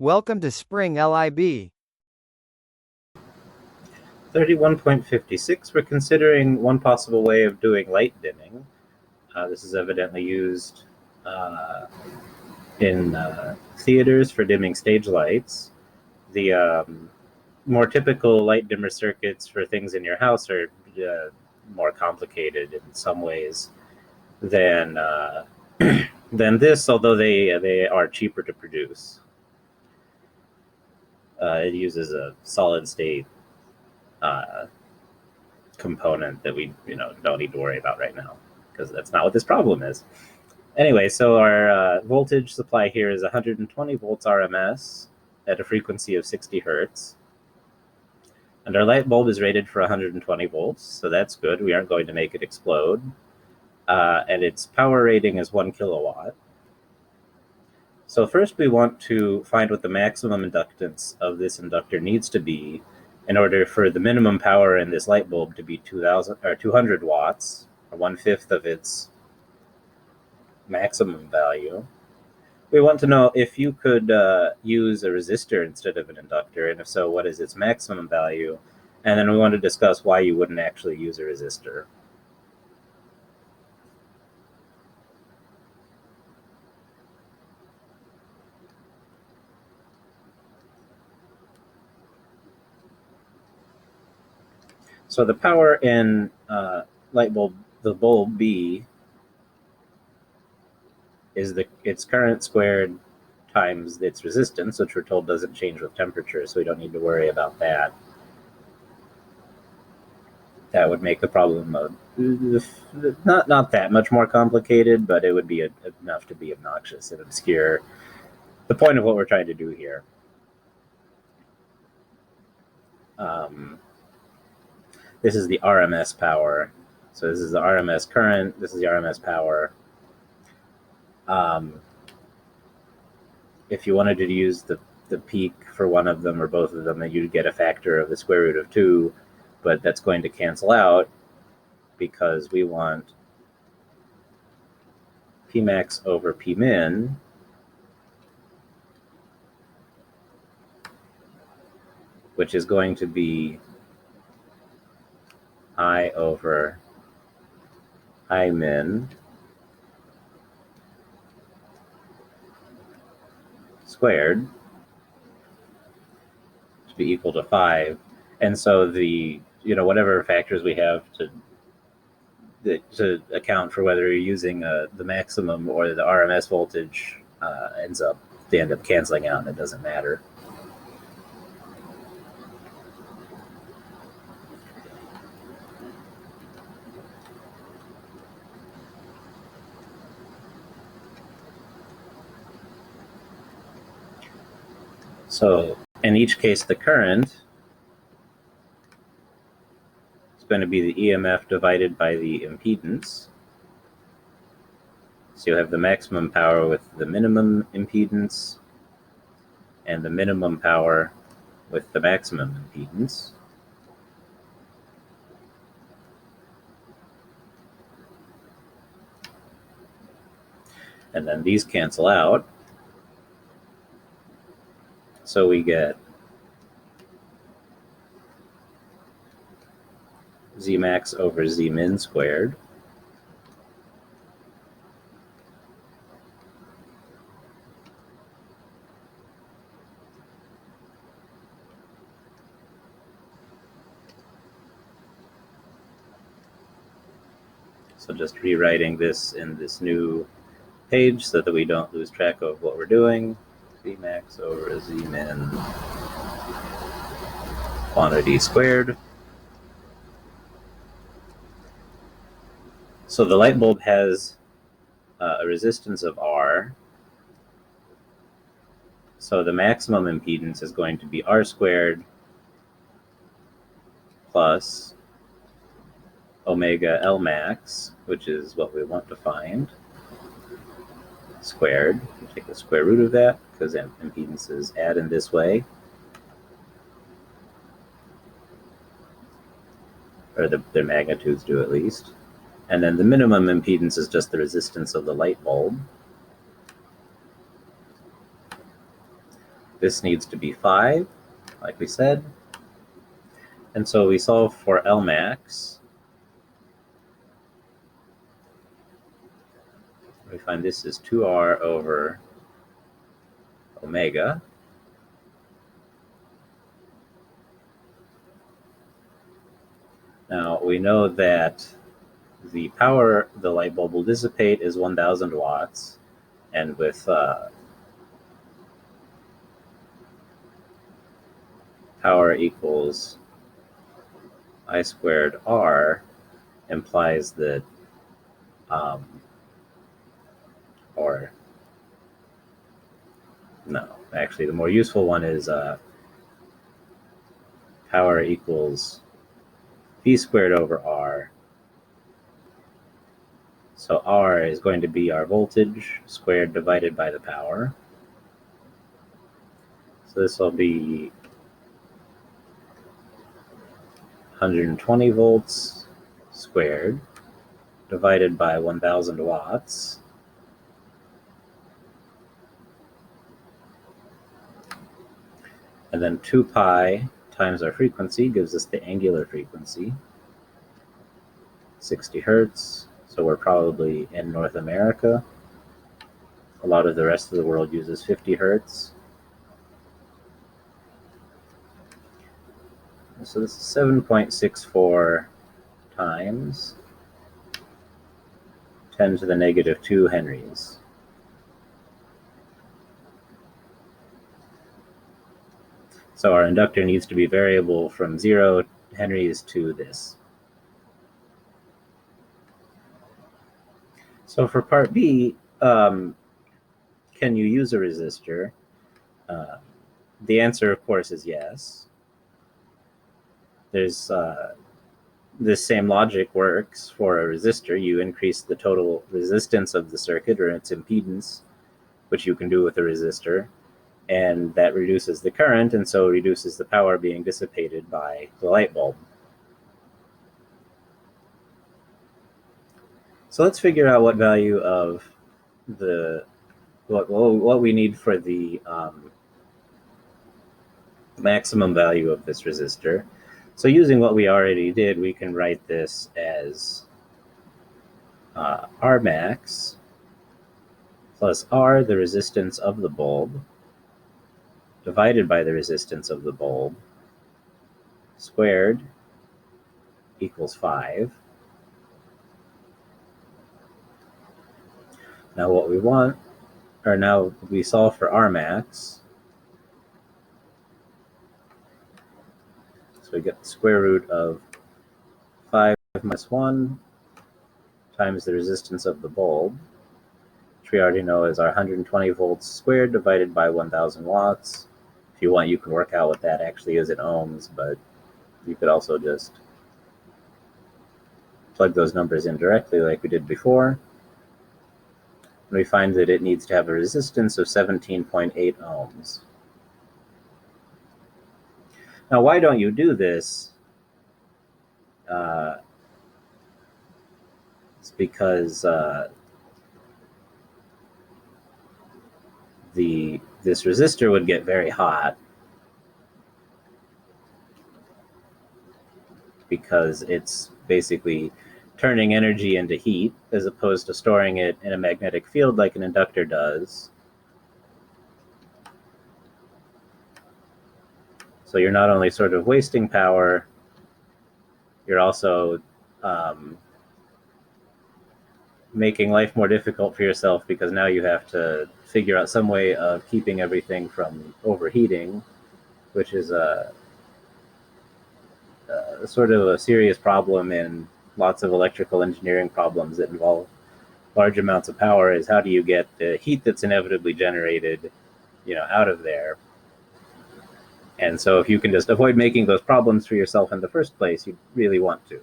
Welcome to Spring LIB. 31.56, we're considering one possible way of doing light dimming. This is evidently used in theaters for dimming stage lights. The more typical light dimmer circuits for things in your house are more complicated in some ways than than this, although they are cheaper to produce. It uses a solid state component that we don't need to worry about right now, because that's not what this problem is. Anyway, so our voltage supply here is 120 volts RMS at a frequency of 60 hertz. And our light bulb is rated for 120 volts, so that's good. We aren't going to make it explode. And its power rating is 1 kilowatt. So first we want to find what the maximum inductance of this inductor needs to be in order for the minimum power in this light bulb to be 200 watts, or 1/5 of its maximum value. We want to know if you could use a resistor instead of an inductor, and if so, what is its maximum value? And then we want to discuss why you wouldn't actually use a resistor. So the power in light bulb, the bulb B, is its current squared times its resistance, which we're told doesn't change with temperature, so we don't need to worry about that. That would make the problem not that much more complicated, but it would be enough to be obnoxious and obscure the point of what we're trying to do here. This is the RMS power. So this is the RMS current, this is the RMS power. If you wanted to use the peak for one of them or both of them, then you'd get a factor of the square root of 2, but that's going to cancel out because we want Pmax over Pmin which is going to be I over I min squared to be equal to 5. And so the whatever factors we have to account for whether you're using the maximum or the RMS voltage they end up canceling out, and it doesn't matter. So in each case, the current is going to be the EMF divided by the impedance. So you have the maximum power with the minimum impedance and the minimum power with the maximum impedance. And then these cancel out. So we get Zmax over Zmin squared. So just rewriting this in this new page so that we don't lose track of what we're doing. Zmax over Zmin quantity squared. So the light bulb has a resistance of R. So the maximum impedance is going to be R squared plus omega L max, which is what we want to find, squared. We take the square root of that because impedances add in this way, or their magnitudes do at least. And then the minimum impedance is just the resistance of the light bulb. This needs to be 5, like we said. And so we solve for L max. We find this is 2R over omega. Now we know that the power the light bulb will dissipate is 1000 watts, and with power equals I squared R implies that, or no, actually the more useful one is power equals V squared over R. So R is going to be our voltage squared divided by the power. So this will be 120 volts squared divided by 1000 watts. And then 2 pi times our frequency gives us the angular frequency, 60 hertz. So we're probably in North America. A lot of the rest of the world uses 50 hertz. So this is 7.64 times 10 to the negative 2 henries. So our inductor needs to be variable from 0 henries to this. So for part B, can you use a resistor? The answer, of course, is yes. There's this same logic works for a resistor. You increase the total resistance of the circuit, or its impedance, which you can do with a resistor, and that reduces the current, and so reduces the power being dissipated by the light bulb. So let's figure out what value of the what we need for the maximum value of this resistor. So using what we already did, we can write this as R max plus R, the resistance of the bulb, divided by the resistance of the bulb, squared, equals 5. Now what we want, or now we solve for R max. So we get the square root of 5 minus 1 times the resistance of the bulb, which we already know is our 120 volts squared divided by 1000 watts. If you want, you can work out what that actually is in ohms, but you could also just plug those numbers in directly like we did before. And we find that it needs to have a resistance of 17.8 ohms. Now, why don't you do this? It's because this resistor would get very hot because it's basically turning energy into heat as opposed to storing it in a magnetic field like an inductor does. So you're not only sort of wasting power, you're also making life more difficult for yourself, because now you have to figure out some way of keeping everything from overheating, which is a sort of a serious problem in lots of electrical engineering problems that involve large amounts of power. Is how do you get the heat that's inevitably generated, out of there? And so if you can just avoid making those problems for yourself in the first place, you really want to.